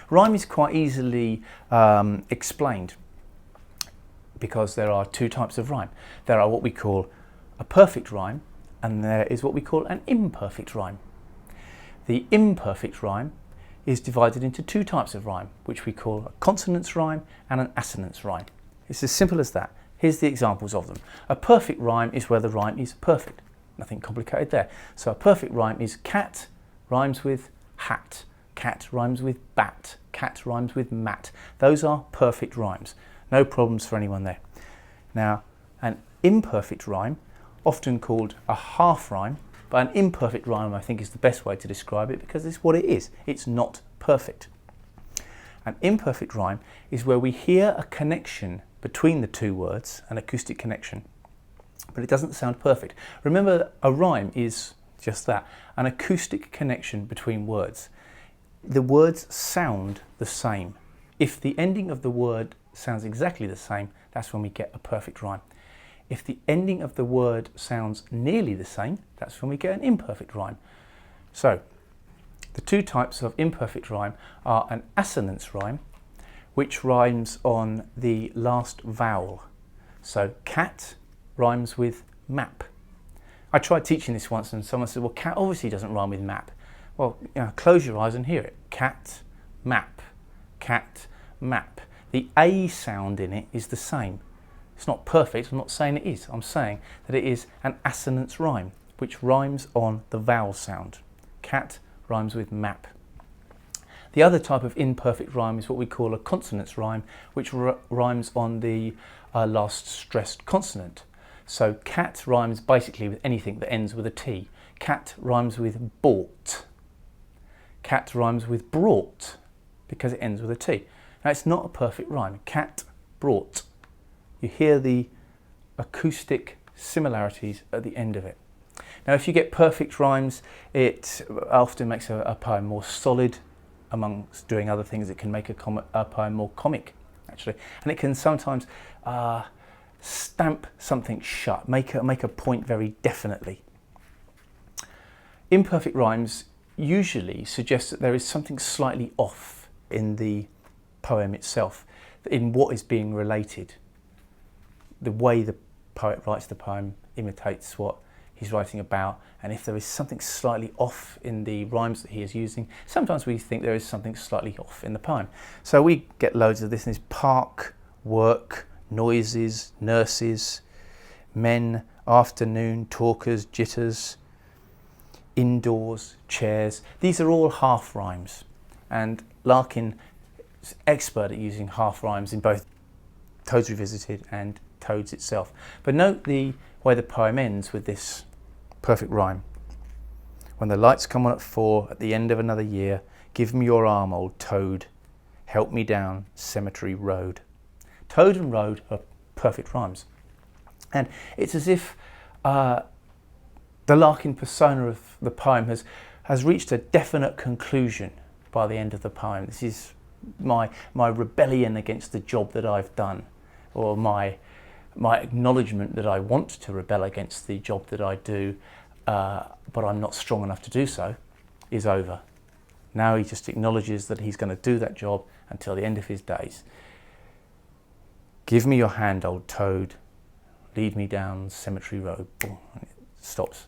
Rhyme is quite easily explained because there are two types of rhyme. There are what we call a perfect rhyme, and there is what we call an imperfect rhyme. The imperfect rhyme is divided into two types of rhyme, which we call a consonance rhyme and an assonance rhyme. It's as simple as that. Here's the examples of them. A perfect rhyme is where the rhyme is perfect. Nothing complicated there. So a perfect rhyme is cat rhymes with hat, cat rhymes with bat, cat rhymes with mat. Those are perfect rhymes. No problems for anyone there. Now, an imperfect rhyme, often called a half rhyme, but an imperfect rhyme I think is the best way to describe it because it's what it is. It's not perfect. An imperfect rhyme is where we hear a connection between the two words, an acoustic connection, but it doesn't sound perfect. Remember, a rhyme is just that, an acoustic connection between words. The words sound the same. If the ending of the word sounds exactly the same, that's when we get a perfect rhyme. If the ending of the word sounds nearly the same, that's when we get an imperfect rhyme. So, the two types of imperfect rhyme are an assonance rhyme, which rhymes on the last vowel. So, cat rhymes with map. I tried teaching this once and someone said, well, cat obviously doesn't rhyme with map. Well, close your eyes and hear it. Cat, map, cat, map. The A sound in it is the same. It's not perfect, I'm not saying it is. I'm saying that it is an assonance rhyme, which rhymes on the vowel sound. Cat rhymes with map. The other type of imperfect rhyme is what we call a consonance rhyme, which rhymes on the last stressed consonant. So cat rhymes basically with anything that ends with a T. Cat rhymes with bought. Cat rhymes with brought because it ends with a T. Now it's not a perfect rhyme. Cat, brought. You hear the acoustic similarities at the end of it. Now if you get perfect rhymes, it often makes a poem more solid. Amongst doing other things, it can make a poem more comic, actually, and it can sometimes stamp something shut, make a point very definitely. Imperfect rhymes usually suggest that there is something slightly off in the poem itself, in what is being related. The way the poet writes the poem imitates what he's writing about, and if there is something slightly off in the rhymes that he is using, sometimes we think there is something slightly off in the poem. So we get loads of this in his park, work, noises, nurses, men, afternoon, talkers, jitters, indoors, chairs. These are all half rhymes, and Larkin is expert at using half rhymes in both Toads Revisited and Toads itself. But note the way the poem ends with this perfect rhyme. When the lights come on at 4 at the end of another year, give me your arm, old toad, help me down Cemetery Road. Toad and road are perfect rhymes. And it's as if the Larkin persona of the poem has reached a definite conclusion by the end of the poem. This is my rebellion against the job that I've done, or my acknowledgement that I want to rebel against the job that I do, but I'm not strong enough to do so, is over. Now he just acknowledges that he's going to do that job until the end of his days. Give me your hand, old toad, lead me down Cemetery Road. Boom, and it stops.